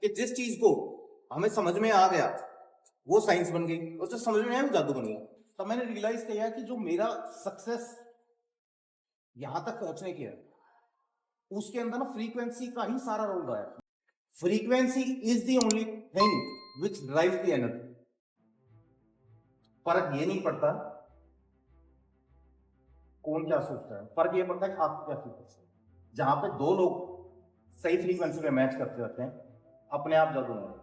कि जिस चीज को हमें समझ में आ गया वो साइंस बन गई, और जो समझ में आया वो जादू बन गया। तब मैंने रियलाइज किया कि जो मेरा सक्सेस यहां तक पहुंचने की है उसके अंदर ना फ्रीक्वेंसी का ही सारा रोल रहा है। Frequency is the only thing which drive the energy. फर्क ये नहीं पड़ता कौन क्या सोचता है, फर्क ये पड़ता है कि आप क्या फील करते हैं। जहां पे दो लोग सही फ्रीक्वेंसी पे मैच करते रहते हैं, अपने आप जादू होगा।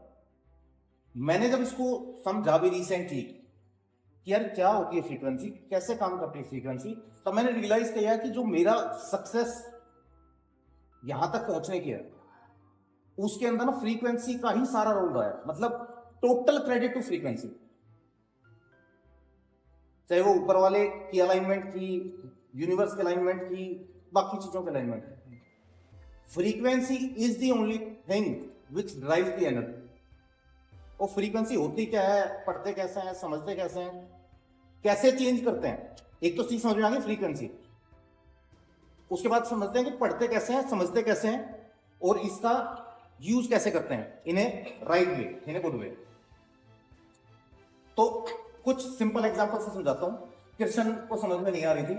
मैंने जब इसको समझा भी रिसेंटली कि यार क्या होती है फ्रीक्वेंसी, कैसे काम करती है फ्रीक्वेंसी, तब मैंने रियलाइज किया कि जो मेरा सक्सेस यहां तक पहुंचने की है उसके अंदर ना फ्रीक्वेंसी का ही सारा रोल रहा है। मतलब टोटल क्रेडिट टू फ्रीक्वेंसी, चाहे वो ऊपर वाले की अलाइनमेंट थी, यूनिवर्स की अलाइनमेंट थी, बाकी चीजों की अलाइनमेंट थी। Frequency is the only thing which drive the energy. और फ्रीक्वेंसी होती क्या है, पढ़ते कैसे हैं, समझते कैसे हैं, कैसे चेंज करते हैं। एक तो चीज समझ में आ गई फ्रीक्वेंसी, उसके बाद समझते हैं कि पढ़ते कैसे हैं, समझते कैसे हैं, और इसका यूज कैसे करते हैं, इन्हें राइट वे, इन्हें गुड वे। तो कुछ सिंपल एग्जांपल से समझाता हूं। कृष्ण को समझ में नहीं आ रही थी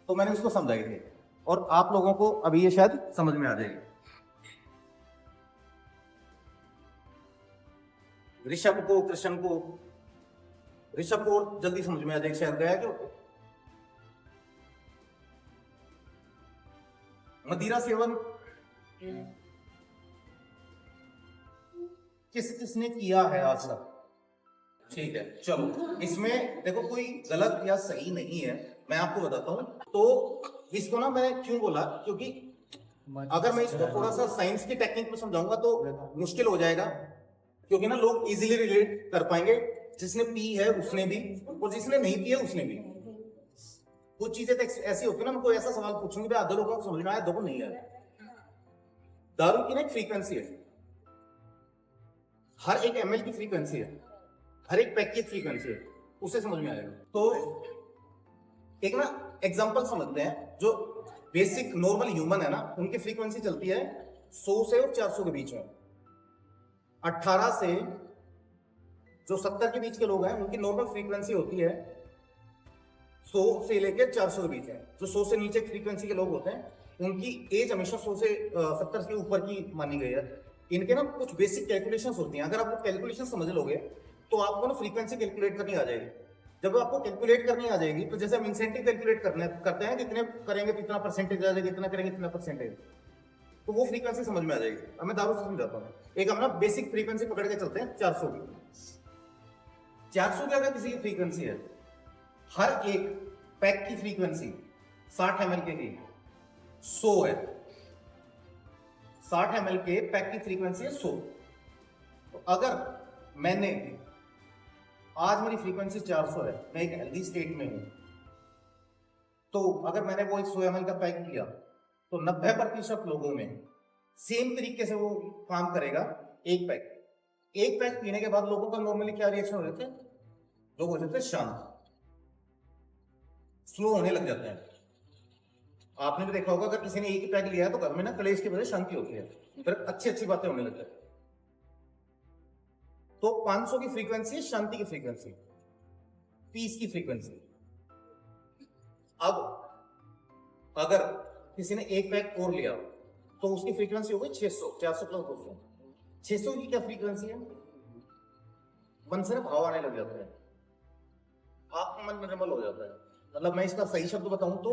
तो मैंने उसको समझाई थी, और आप लोगों को अभी ये शायद समझ में आ जाएगी। ऋषभ को, कृष्ण को, ऋषभ को जल्दी समझ में आ जाएगी शायद। गया क्यों? मदिरा सेवन किस किसने किया है आज तक? ठीक है, चलो इसमें देखो कोई गलत या सही नहीं है, मैं आपको बताता हूं। तो इसको ना मैंने क्यों बोला, क्योंकि अगर मैं इसको थोड़ा सा साइंस की टेक्निक में समझाऊंगा तो मुश्किल हो जाएगा, क्योंकि ना लोग इजीली रिलेट कर पाएंगे। जिसने पी है उसने भी, और जिसने नहीं पी है उसने भी। कुछ चीजें तो ऐसी होती है ना, मैं कोई ऐसा सवाल पूछूंगी आधे लोगों को समझ में आया, दो को नहीं आया। दारू की ना एक फ्रीक्वेंसी है, हर एक एमएल की फ्रीक्वेंसी है, हर एक पैक की फ्रीक्वेंसी है, उससे समझ में आएगा। तो एक ना एग्जांपल समझते हैं। जो बेसिक नॉर्मल ह्यूमन है ना, उनकी फ्रीक्वेंसी चलती है 100 से और 400 के बीच में। 18 से जो 70 के बीच के लोग हैं उनकी नॉर्मल फ्रीक्वेंसी होती है 100 से लेकर 400 के बीच है। जो 100 से नीचे फ्रीक्वेंसी के लोग होते हैं उनकी एज हमेशा 100 से 70 के ऊपर की मानी गई है। इनके ना कुछ बेसिक कैलकुलेशंस होती हैं, अगर आप वो कैलकुलेशन समझ लोगे तो आपको ना फ्रीक्वेंसी कैलकुलेट करनी आ जाएगी। जब आपको कैलकुलेट करनी आ जाएगी तो जैसे हम इंसेंटिव कैलकुलेट करते हैं, कितने करेंगे कितना परसेंटेज आ जाएगा, कितना करेंगे कितना परसेंटेज, तो वो फ्रीक्वेंसी समझ में आ जाएगी। अब मैं दारू से समझाता हूँ। एक हम ना बेसिक फ्रीक्वेंसी पकड़ के चलते हैं 400 की। 400 की अगर किसी की फ्रीक्वेंसी है, हर एक पैक की फ्रीक्वेंसी 60 ml के की 100 है। 60 ml के पैक की फ्रीक्वेंसी है 100। तो अगर मैंने आज मेरी फ्रीक्वेंसी 400 है, मैं एक हेल्दी स्टेट में हूं, तो अगर मैंने वो 100 ml का पैक किया तो 90% लोगों में सेम तरीके से वो काम करेगा। एक पैक पीने के बाद लोगों का नॉर्मली क्या रिएक्शन हो जाते हैं? लोग हो जाते हैं शांत, स्लो होने लग जाते हैं। आपने भी देखा होगा अगर किसी ने एक ही पैक लिया है तो घर में ना कलेश की वजह शांति होती है, फिर अच्छी अच्छी बातें होने लग जाती है। तो 500 की फ्रीक्वेंसी है शांति की फ्रीक्वेंसी, पीस की फ्रीक्वेंसी। अब अगर किसी ने एक पैक और लिया तो उसकी फ्रीक्वेंसी हो गई 600, 400 प्लस 200। 600 की क्या फ्रीक्वेंसी है? मन से ना भाव आने लग जाता है, आपका मन निर्मल हो जाता है। मतलब मैं इसका सही शब्द बताऊं तो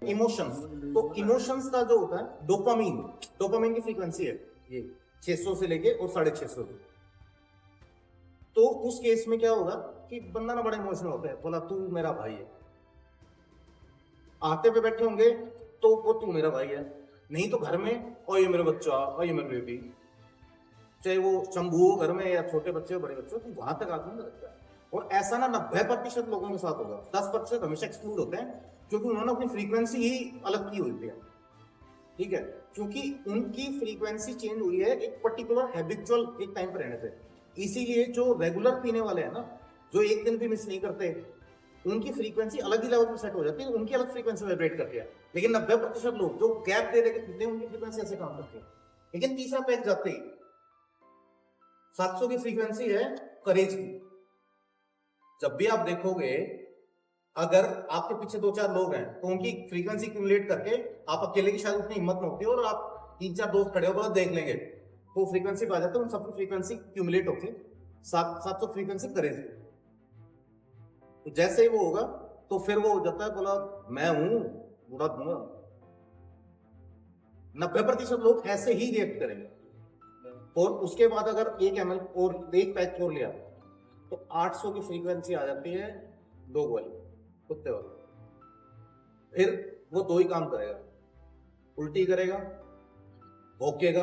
इमोशंस। तो इमोशंस का जो होता है डोपामीन की फ्रीक्वेंसी है ये 600 से लेके और 650 तक। तो उस केस में क्या होगा कि बंदा ना बड़ा इमोशनल होता है, बोला तू मेरा भाई है। आते पे बैठे होंगे तो वो तू मेरा भाई है, नहीं तो घर में और ये मेरा बच्चा और ये मेरा बेबी, चाहे वो शंभू हो घर में या छोटे बच्चे हो बड़े बच्चे हो, तो वहां तक आदमी लगता है। और ऐसा ना 90% लोगों के साथ होगा, 10% हमेशा एक्सक्लूड होते हैं क्योंकि उन्होंने अपनी फ्रीक्वेंसी ही अलग की हुई है। ठीक है, क्योंकि उनकी फ्रीक्वेंसी चेंज हुई है एक पर्टिकुलर हैबिचुअल एक टाइम पर रहने से। इसीलिए जो रेगुलर पीने वाले हैं ना, जो एक दिन भी मिस नहीं करते, उनकी फ्रीक्वेंसी अलग ही लेवल पर सेट हो जाती है, उनकी अलग फ्रीक्वेंसी वाइब्रेट करती है। लेकिन 90% लोग जो गैप दे देके पीते हैं उनकी फ्रीक्वेंसी ऐसे काम करती है। लेकिन तीसरा पैक जाते ही 700 की फ्रीक्वेंसी है करेज की। जब भी आप देखोगे अगर आपके पीछे 2-4 लोग हैं तो उनकी फ्रीक्वेंसी क्यूमुलेट करके आप अकेले की शायद उतनी हिम्मत नहीं होती और आप 3-4 दोस्त खड़े होकर देख लेंगे तो फ्रीक्वेंसी पे आ जाते हैं, उन सबकी फ्रीक्वेंसी क्यूमुलेट होती है 700 फ्रीक्वेंसी करेज। तो जैसे ही वो होगा तो फिर वो हो जाता है बोला मैं हूं बुरा दूंगा। 90% लोग ऐसे ही रिएक्ट करेंगे। और उसके बाद अगर 1 ml और 1 पैक और लिया तो 800 की फ्रीक्वेंसी आ जाती है डॉग वाली, कुत्ते वाली। फिर वो 2 ही काम करेगा, उल्टी करेगा, भौंकेगा,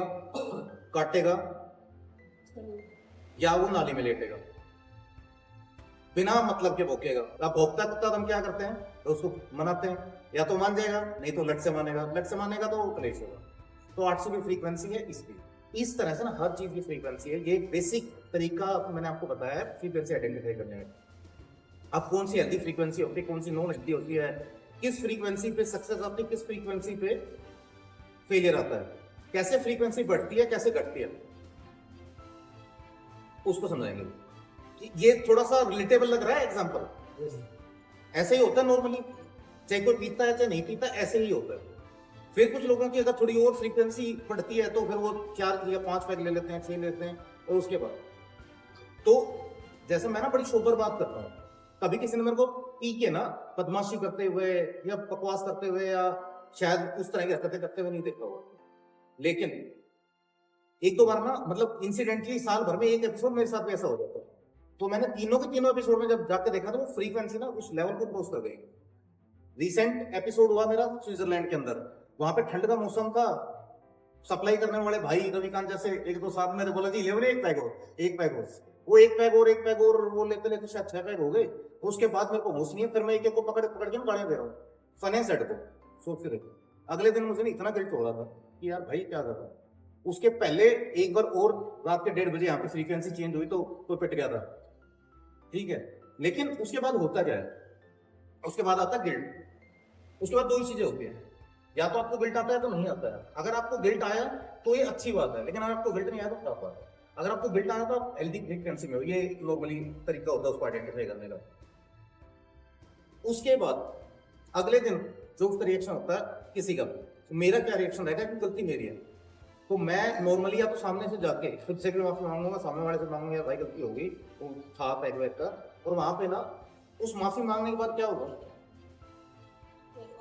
काटेगा या वो नाली में लेटेगा, बिना मतलब के भौंकेगा। अब भौंकता कुत्ता तो हम क्या करते हैं तो उसको मनाते हैं, या तो मान जाएगा नहीं तो लट से मानेगा, लट से मानेगा तो क्लेश होगा। तो 800 की फ्रीक्वेंसी है इसकी। इस तरह से ना हर चीज की फ्रीक्वेंसी है। ये बेसिक तरीका मैंने आपको बताया है फ्रीक्वेंसी आइडेंटिफाई करने का। अब कौन सी हेल्दी फ्रीक्वेंसी होती है, कौन सी नॉन हेल्दी होती है, किस फ्रीक्वेंसी पे सक्सेस आती है, किस फ्रीक्वेंसी पे फेलियर आता है, कैसे फ्रीक्वेंसी बढ़ती है, कैसे घटती है, उसको समझाएंगे। ये थोड़ा सा रिलेटेबल लग रहा है एग्जांपल। ऐसे ही होता है नॉर्मली, चाहे कोई पीता है चाहे नहीं पीता, ऐसे ही होता है। फिर कुछ लोगों की अगर थोड़ी और फ्रीक्वेंसी बढ़ती है तो फिर वो 4 या 5 पैक ले लेते हैं, 6 लेते हैं। और उसके बाद तो जैसे मैं ना बड़ी सोबर बात करता हूँ, कभी किसी ने मेरे को पी के ना बदमाशी करते हुए या बकवास करते हुए या शायद उस तरह की हरकतें करते हुए नहीं देखा होगा, लेकिन 1-2 बार ना मतलब इंसिडेंटली साल भर में एक एपिसोड मेरे साथ भी ऐसा हो जाता है। तो मैंने तीनों के तीनों एपिसोड में जब जाके देखा तो वो फ्रीक्वेंसी ना उस लेवल को क्रॉस कर गई। रिसेंट एपिसोड हुआ मेरा स्विट्जरलैंड के अंदर, वहां पे ठंड का मौसम था, सप्लाई करने वाले भाई रविकांत जैसे 1-2 साथ मेरे बोला जी ले एक पैक और, एक पैक और, वो एक पैक और वो लेते लेते शायद 6 पैक हो गए। उसके बाद मेरे को होश नहीं है, फिर मैं एक को पकड़ के गाड़ियां दे रहा हूँ फने सेट को। सोच फिर अगले दिन मुझे इतना गिल्ट हो रहा था कि यार भाई क्या कर रहा है। उसके पहले एक बार और रात के 1:30 बजे यहाँ पे फ्रीक्वेंसी चेंज हुई तो कोई पिट गया था, ठीक है। लेकिन उसके बाद होता क्या है, उसके बाद आता गिल्ट। उसके बाद 2 ही चीजें होती हैं, या तो आपको गिल्ट आता है तो नहीं आता है। अगर आपको गिल्ट आया तो ये अच्छी बात है, लेकिन अगर आपको गिल्ट नहीं आया तो खराब बात है। अगर आपको गिल्ट आया तो आप हेल्दी फ्रीक्वेंसी में हो, ये नॉर्मली तरीका होता है उसको आइडेंटिफाई करने का। उसके बाद अगले दिन जो उसका रिएक्शन होता है किसी का, तो मेरा क्या रिएक्शन रहेगा कि गलती मेरी है, तो मैं नॉर्मली या तो सामने से जाके खुद से भी माफी मांगूंगा, सामने वाले से मांगूंगा यार भाई गलती होगी, वो था पैक वैक का। और वहां पे ना उस माफी मांगने के बाद क्या होगा,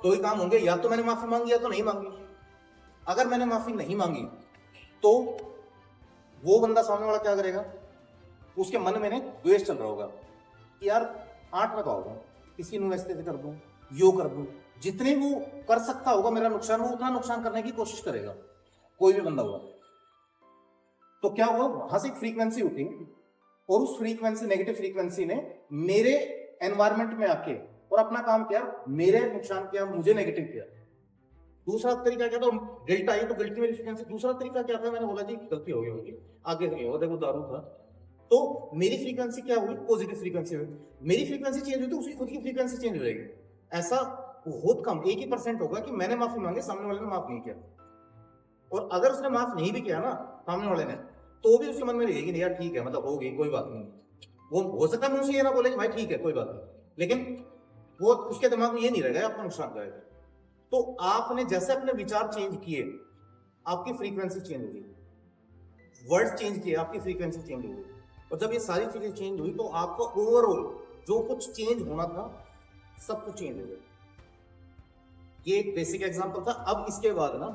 2 ही काम होंगे, या तो मैंने माफी मांगी या तो नहीं मांगी। अगर मैंने माफी नहीं मांगी तो वो बंदा सामने वाला क्या करेगा, उसके मन में द्वेष चल रहा होगा कि यार 8 में पाऊंगा, किसी इन्वेस्ट कर दूं, यो कर दूं, जितने वो कर सकता होगा मेरा नुकसान, वो उतना नुकसान करने की कोशिश करेगा कोई भी बंदा हुआ। तो क्या हुआ, वहां से एक फ्रीक्वेंसी उठी और उस फ्रीक्वेंसी नेगेटिव फ्रीक्वेंसी ने मेरे एनवायरमेंट में आके और अपना काम किया, मेरे नुकसान किया, मुझे नेगेटिव किया। दूसरा तरीका क्या था, गिल्ट आई तो गिल्ट की मेरी फ्रीक्वेंसी। दूसरा तरीका क्या था, मैंने बोला जी गलती हो गई होगी, आगे नहीं होगा, देखो दारू था, तो मेरी फ्रीक्वेंसी क्या हुई, पॉजिटिव फ्रीक्वेंसी हुई। मेरी फ्रीक्वेंसी चेंज हुई तो उसकी खुद की फ्रीक्वेंसी चेंज हो जाएगी। ऐसा बहुत कम 1% होगा कि मैंने माफी मांगी, सामने वाले ने माफ नहीं किया। और अगर उसने माफ नहीं भी किया ना सामने वाले ने, तो भी उसके मन में रहेगी नहीं यार ठीक है, मतलब होगी कोई बात नहीं। वो हो सकता है मुंह से ये ना बोले कि भाई ठीक है कोई बात नहीं, लेकिन वो उसके दिमाग में ये नहीं रहेगा आपको नुकसान करेगा। तो आपने जैसे अपने विचार चेंज किए आपकी फ्रीक्वेंसी चेंज हुई, वर्ड चेंज किए आपकी फ्रीक्वेंसी चेंज हुई। और जब ये सारी चीजें चेंज हुई तो आपका ओवरऑल जो कुछ चेंज होना था सब कुछ चेंज हो गया। ये एक बेसिक एग्जांपल था। अब इसके बाद ना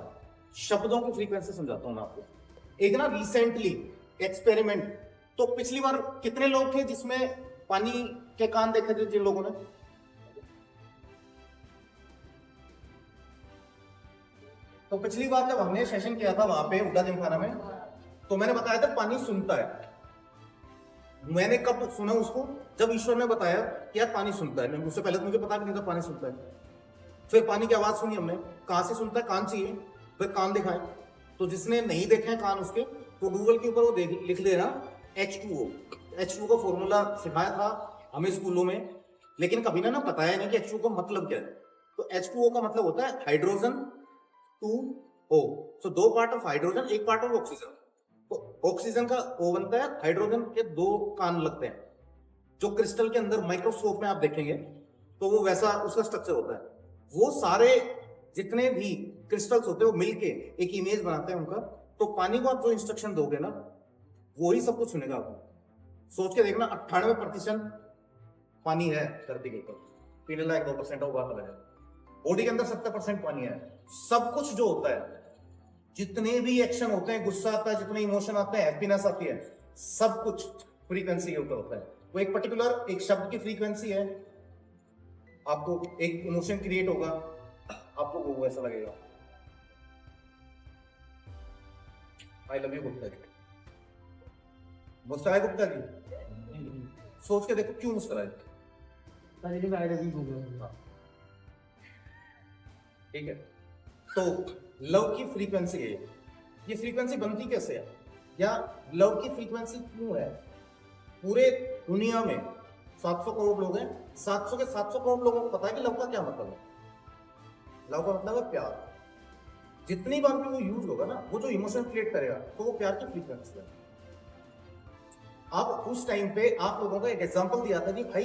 शब्दों की फ्रीक्वेंसी समझाता हूं मैं आपको। एक ना रिसेंटली एक्सपेरिमेंट, तो पिछली बार कितने लोग थे जिसमें पानी के कान देखे थे जिन लोगों ने, तो पिछली बार जब हमने सेशन किया था वहां पे उड्डा जिमखाना में, तो मैंने बताया था पानी सुनता है। मैंने कब सुना उसको, जब ईश्वर ने बताया कि यार पानी सुनता है। उससे पहले तो मुझे पता भी नहीं था पानी सुनता है। फिर पानी की आवाज सुनी हमने, कहां से सुनता है, कान चाहिए, फिर कान दिखाए। तो जिसने नहीं देखे हैं कान उसके, तो गूगल के ऊपर वो लिख देना H2O। H2O का फॉर्मूला सिखाया था हमें स्कूलों में, लेकिन कभी ना बताया नहीं कि H2O का मतलब क्या है। तो H2O का मतलब होता है hydrogen 2 O, so 2 part of hydrogen, 1 part of oxygen. तो ऑक्सीजन का O बनता है, हाइड्रोजन के 2 कान लगते हैं। जो क्रिस्टल के अंदर माइक्रोस्कोप में आप देखेंगे तो वो वैसा उसका स्ट्रक्चर होता है। वो सारे जितने भी क्रिस्टल्स होते हैं वो मिलके एक इमेज बनाते हैं उनका। तो पानी को आप जो इंस्ट्रक्शन दोगे ना वो ही सब कुछ सुनेगा आपको। सोच के देखना 98% पानी है धरती के ऊपर, पीने लायक 2% वो बात अलग है। बॉडी के अंदर 70% पानी है। सब कुछ जो होता है, जितने भी एक्शन होते हैं, गुस्सा आता है, जितने इमोशन आते हैं, हैप्पीनेस आती है, सब कुछ फ्रीक्वेंसी के ऊपर होता है। वो एक पर्टिकुलर एक शब्द की फ्रीक्वेंसी है, आपको एक इमोशन क्रिएट होगा, आपको वो वैसा लगेगा। I love you Gupta ji. मुस्कुराए गुप्ता जी, सोच के देखो क्यों मुस्कुराए। ठीक है, तो लव की फ्रीक्वेंसी है ये फ्रीक्वेंसी बनती कैसे है, या लव की फ्रीक्वेंसी क्यों है। पूरे दुनिया में 700 करोड़ लोग हैं, 700 के 700 करोड़ लोगों को पता है कि लव का क्या मतलब है। लव का मतलब है प्यार। जितनी बार भी वो यूज होगा ना, वो जो इमोशन क्रिएट करेगा तो वो प्यार की फ्रीक्वेंसी है। अब उस टाइम पे आप लोगों को एक एग्जांपल दिया था कि भाई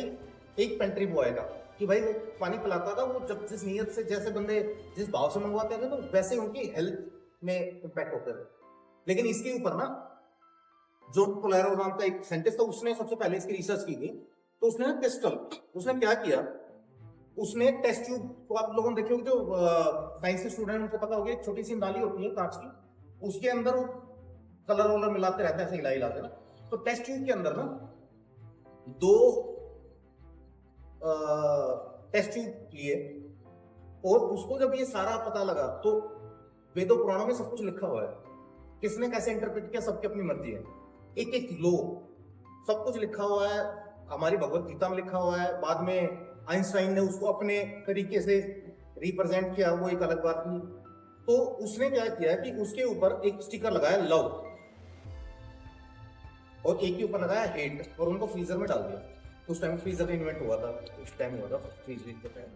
एक पेंट्री बॉय आएगा कि भाई वो पानी पिलाता था, वो जब जिस नीयत से जैसे बंदे जिस भाव से मंगवाते थे तो वैसे उनकी हेल्थ में इंपैक्ट होता है। लेकिन इसके ऊपर ना जो पोलेरो नाम का एक साइंटिस्ट था, उसने सबसे पहले इसकी रिसर्च की थी। तो उसने ना क्रिस्टल, उसने क्या किया, उसने टेस्ट ट्यूब को आप लोगों ने देखे होंगे, जो साइंस के स्टूडेंट उनको पता होगी, एक छोटी सी नाली होती है कांच की, उसके अंदर वो कलर वलर मिलाते रहते हैं, ऐसे हिला हिलाते ना। तो टेस्ट ट्यूब के अंदर ना 2 टेस्ट ट्यूब लिए, और उसको जब ये सारा पता लगा तो वेदों पुराणों में सब कुछ लिखा हुआ है, किसने कैसे इंटरप्रेट किया सबकी अपनी मर्जी है। एक एक लो सब कुछ लिखा हुआ है, हमारी भगवत गीता में लिखा हुआ है। बाद में आइंस्टाइन ने उसको अपने तरीके से रिप्रेजेंट किया, वो एक अलग बात थी। तो उसने क्या किया कि उसके ऊपर एक स्टिकर लगाया लव, और एक के ऊपर लगाया हेट, और उनको फ्रीजर में डाल दिया। तो उस टाइम फ्रीजर का इन्वेंट हुआ था, उस टाइम हुआ था फ्रीजर के टाइम।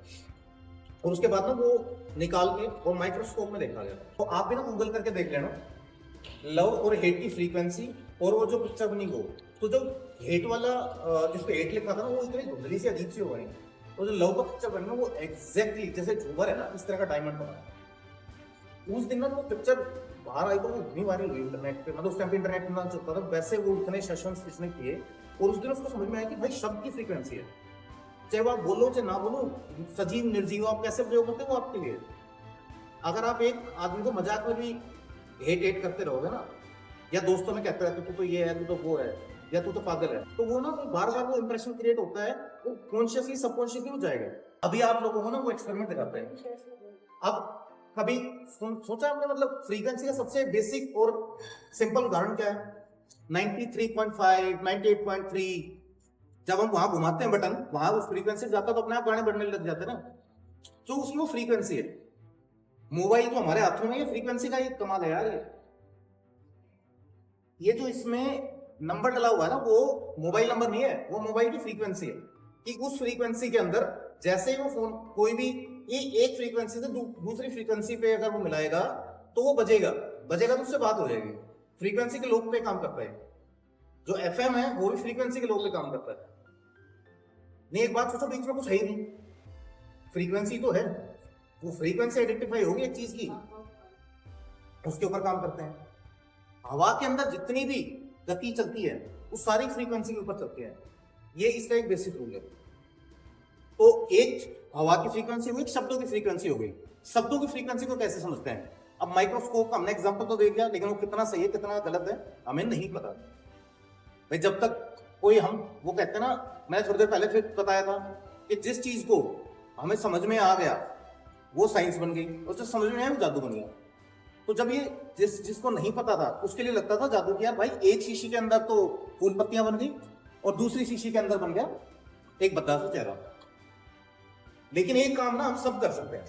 और उसके बाद ना वो निकाल के और माइक्रोस्कोप में देखा गया। तो आप भी ना गूगल करके देख लेना लव और हेट की फ्रीक्वेंसी, और वो जो पिक्चर बनी वो, तो जो हेट वाला जिसपे हेट लिखा था ना, वो इतनी धुंधली सी अजीब सी हो गई। और जो लव का पिक्चर बना वो एग्जैक्टली जैसे झूमर है ना, इस तरह का डायमंड बना। उस दिन ना वो पिक्चर बाहर आई तो वो इतनी वायरल हुई इंटरनेट पे, मतलब उस टाइम पे इंटरनेट ना चलता था, वैसे वो इतने सेशंस इसने किए। और उस दिन उसको समझ में आया कि भाई शब्द की फ्रीक्वेंसी है, चाहे वो आप बोलो चाहे ना बोलो, सजीव निर्जीव आप कैसे प्रयोग करते हो वो आपके लिए। अगर आप एक आदमी को मजाक में भी हेट करते रहोगे ना, या दोस्तों में कहते रहते तू तो ये है, तू तो वो है, या तू तो पागल है, तो वो ना बार बार वो इंप्रेशन क्रिएट होता है, वो कॉन्शियसली सबकॉन्शियसली हो जाएगा। अभी आप लोगों को ना वो एक्सपेरिमेंट दिखाते हैं। अब कभी सोचा आपने, मतलब फ्रीक्वेंसी का सबसे बेसिक और सिंपल उदाहरण क्या है, 93.5, 98.3, जब हम वहां घुमाते हैं बटन, वहां उस फ्रीक्वेंसी जाता तो अपने आप गाने बढ़ने लग जाते हैं ना, तो उसकी वो फ्रीक्वेंसी है। मोबाइल जो हमारे हाथों में, ये फ्रीक्वेंसी का एक कमाल है यार। ये जो इसमें नंबर डला हुआ है ना, वो मोबाइल नंबर नहीं है, वो मोबाइल की फ्रीक्वेंसी है। कि उस फ्रीक्वेंसी के अंदर जैसे ही वो फोन कोई भी ये एक फ्रीक्वेंसी से दूसरी फ्रीक्वेंसी पे अगर वो मिलाएगा तो वो बजेगा, बजेगा तो उससे बात हो जाएगी। फ्रीक्वेंसी के लोग पे काम करता है। जो एफएम है वो भी फ्रीक्वेंसी के लोग पे काम करता है। नहीं, एक बात सोचो, बीच में कुछ है ही नहीं, फ्रीक्वेंसी तो है, वो फ्रीक्वेंसी आइडेंटिफाई होगी एक चीज की, उसके ऊपर काम करते हैं। हवा के अंदर जितनी भी गति चलती है वो सारी फ्रीक्वेंसी के ऊपर चलती है। ये इसका एक बेसिक रूल है। तो एक हवा की फ्रीक्वेंसी हुई, एक शब्दों की फ्रीक्वेंसी हो गई। शब्दों की फ्रीक्वेंसी को कैसे समझते हैं? अब माइक्रोस्कोप का हमने एग्जांपल तो दे दिया, लेकिन वो कितना सही है कितना गलत है हमें नहीं पता भाई। जब तक कोई हम वो कहते हैं ना, मैंने थोड़ी देर पहले फिर बताया था कि जिस चीज को हमें समझ में आ गया वो साइंस बन गई, और जो समझ में आया वो जादू बन गया। तो जब ये जिसको नहीं पता था उसके लिए लगता था जादू की, यार भाई एक शीशी के अंदर तो फूल पत्तियां बन गई और दूसरी शीशी के अंदर बन गया एक बद्दा सा चेहरा। लेकिन एक काम ना हम सब कर सकते हैं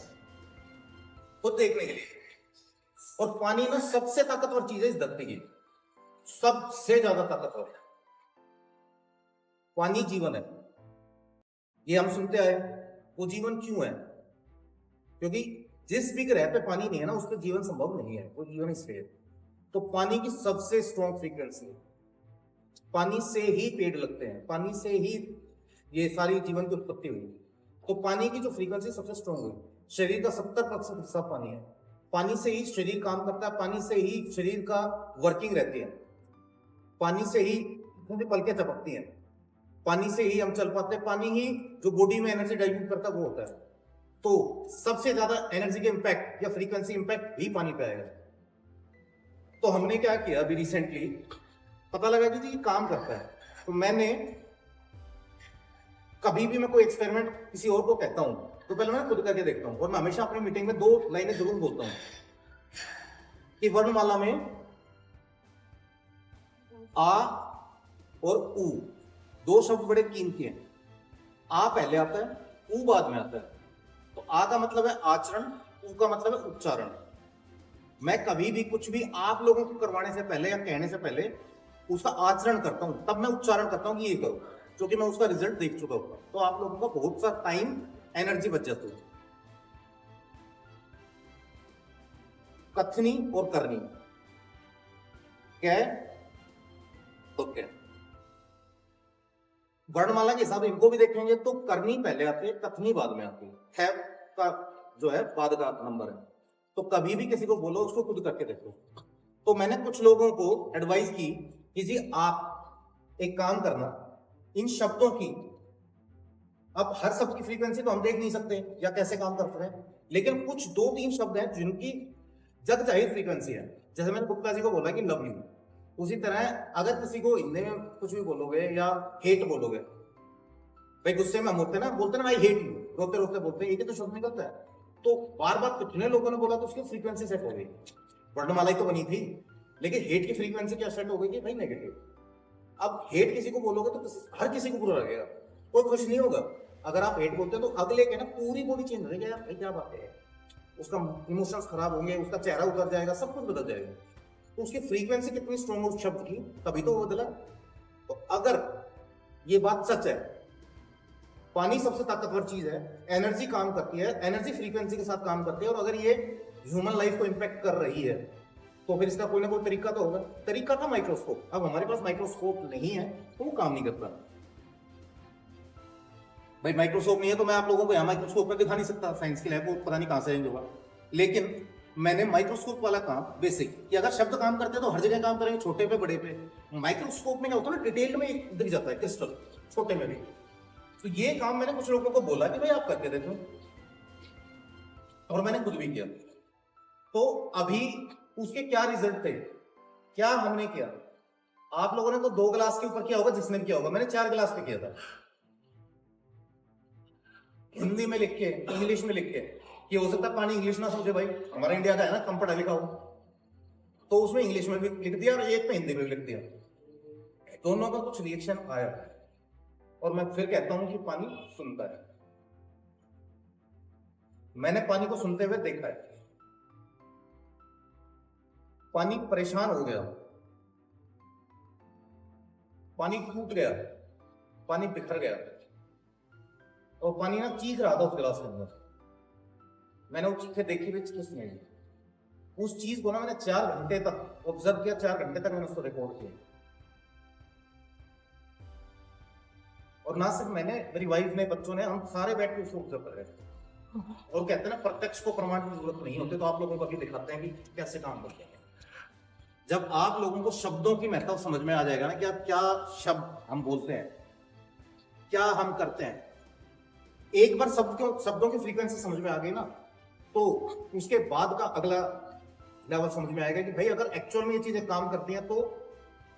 खुद देखने के लिए। और पानी ना सबसे ताकतवर चीज है इस धरती की, सबसे ज्यादा ताकतवर। पानी जीवन है, ये हम सुनते आए। वो जीवन क्यों है? क्योंकि जिस भी ग्रह पे पानी नहीं है ना उस पर जीवन संभव नहीं है, वो जीवन इसलिए। तो पानी की सबसे स्ट्रॉन्ग फ्रीक्वेंसी, पानी से ही पेड़ लगते हैं, पानी से ही ये सारी जीवन की उत्पत्ति हुई। तो पानी की जो फ्रीक्वेंसी सबसे स्ट्रॉन्ग हुई, शरीर का 70% हिस्सा पानी है, पानी से ही शरीर काम करता है, पानी से ही शरीर का वर्किंग रहती है, पानी से ही पलकें चपकती हैं, पानी से ही हम चल पाते हैं, पानी ही जो बॉडी में एनर्जी डाइल्यूट करता है वो होता है। तो सबसे ज्यादा एनर्जी के इंपैक्ट या फ्रीक्वेंसी इंपैक्ट भी पानी पे आएगा। तो हमने क्या किया अभी रिसेंटली, पता लगा कि ये काम करता है। तो मैंने कभी भी मैं कोई एक्सपेरिमेंट किसी और को कहता हूं तो पहले मैं खुद करके देखता हूं, और मैं हमेशा अपनी मीटिंग में 2 लाइनें जरूर बोलता हूं कि वर्णमाला में आ और उ 2 शब्द बड़े कीमती हैं। आ पहले आता है, उ बाद में आता है। तो आ का मतलब है आचरण, उ का मतलब है उच्चारण। मैं कभी भी कुछ भी आप लोगों को करवाने से पहले या कहने से पहले उसका आचरण करता हूं, तब मैं उच्चारण करता हूं कि ये करो, क्योंकि मैं उसका रिजल्ट देख चुका हूं। तो आप लोगों का बहुत सा टाइम एनर्जी बच जाती है। कथनी और करनी, क्या ओके, वर्णमाला के हिसाब से इनको भी देखेंगे तो करनी पहले आती है, कथनी बाद में आती है। खैर का जो है बाद का नंबर है। तो कभी भी किसी को बोलो उसको खुद करके देखो। तो मैंने कुछ लोगों को एडवाइस की कि जी आप एक काम करना, इन शब्दों की, अब हर शब्द की फ्रीक्वेंसी तो हम देख नहीं सकते या कैसे काम करते हैं, लेकिन कुछ 2-3 शब्द हैं जिनकी जग जाहिर फ्रीक्वेंसी है। जैसे मैंने गुप्ता जी को बोला कि लव यू, उसी तरह अगर किसी को हिंदी में कुछ भी बोलोगे या हेट बोलोगे, भाई गुस्से में हम होते ना, बोलते ना भाई हेट यू, रोते रोते बोलते हैं, एक तो शब्द निकलता है। तो बार बार कितने लोगों ने बोला तो उसकी फ्रीक्वेंसी सेट हो गई। वर्णमाला ही तो बनी थी, लेकिन हेट की फ्रीक्वेंसी क्या सेट हो गई कि भाई नेगेटिव। अब हेट किसी को बोलोगे तो हर किसी को बुरा लगेगा, कोई खुश नहीं होगा। अगर आप हेट बोलते हो तो अगले के ना पूरी बॉडी चेंज हो जाएगी, यार भाई क्या बात है, उसका इमोशंस खराब होंगे, उसका चेहरा उतर जाएगा, सब कुछ बदल जाएगा। तो उसकी फ्रीक्वेंसी कितनी स्ट्रॉन्ग हो उस शब्द की, तभी तो वो बदला। तो अगर ये बात सच है, पानी सबसे ताकतवर चीज है, एनर्जी काम करती है, एनर्जी फ्रीक्वेंसी के साथ काम करती है, और अगर ये ह्यूमन लाइफ को इंपैक्ट कर रही है तो फिर इसका कोई ना कोई तरीका तो होगा। तरीका था माइक्रोस्कोप। अब हमारे पास माइक्रोस्कोप नहीं है तो वो काम नहीं करता। भाई माइक्रोस्कोप नहीं है तो मैं आप लोगों को यहाँ माइक्रोस्कोप में दिखा नहीं सकता, साइंस की लैब को पता नहीं कहां से होगा। लेकिन मैंने माइक्रोस्कोप वाला काम बेसिक कि अगर शब्द काम करते हैं तो हर जगह काम करेंगे, छोटे पे बड़े पे। माइक्रोस्कोप में क्या होता है ना, डिटेल में दिख जाता है क्रिस्टल, छोटे में भी। तो ये काम मैंने कुछ लोगों को बोला कि भाई आप करके देखो, और मैंने खुद भी किया। तो अभी उसके क्या रिजल्ट थे, क्या हमने किया, आप लोगों ने तो 2 गिलास के ऊपर किया होगा, जिसने भी किया होगा। मैंने 4 गिलास पे किया था, हिंदी में लिख के, इंग्लिश में लिख के, कि हो सकता है पानी इंग्लिश ना समझे, भाई हमारा इंडिया का है ना, कम पढ़ा लिखा हो, तो उसमें इंग्लिश में भी लिख दिया और एक पे हिंदी में भी लिख दिया। दोनों का कुछ रिएक्शन आया, और मैं फिर कहता हूं कि पानी सुनता है। मैंने पानी को सुनते हुए देखा है। पानी परेशान हो गया, पानी टूट गया, पानी बिखर गया, और पानी ना चीख रहा था उस गिलास के अंदर। मैंने वो चीखें देखी भी चीज नहीं, उस चीज को ना मैंने 4 घंटे तक ऑब्जर्व किया, 4 घंटे तक मैंने उसको रिकॉर्ड किया। और ना सिर्फ मैंने, मेरी वाइफ ने, बच्चों ने, हम सारे बैठ के उसको ऑब्जर्व कर रहे थे। और कहते हैं ना प्रत्यक्ष को प्रमाण की जरूरत नहीं होती, तो आप लोगों को अभी दिखाते हैं कि कैसे काम करते हैं। जब आप लोगों को शब्दों की महत्व समझ में आ जाएगा ना, कि आप क्या शब्द हम बोलते हैं, क्या हम करते हैं, एक बार शब्दों की फ्रीक्वेंसी समझ में आ गई ना, तो उसके बाद का अगला लेवल समझ में आएगा कि भाई अगर एक्चुअल में ये चीजें काम करती हैं तो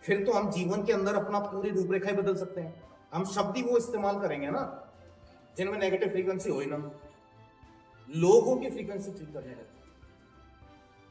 फिर तो हम जीवन के अंदर अपना पूरी रूपरेखा बदल सकते हैं। हम शब्द ही वो इस्तेमाल करेंगे ना जिनमें नेगेटिव फ्रीक्वेंसी हो ही ना, लोगों की फ्रीक्वेंसी ठीक करने लगती है।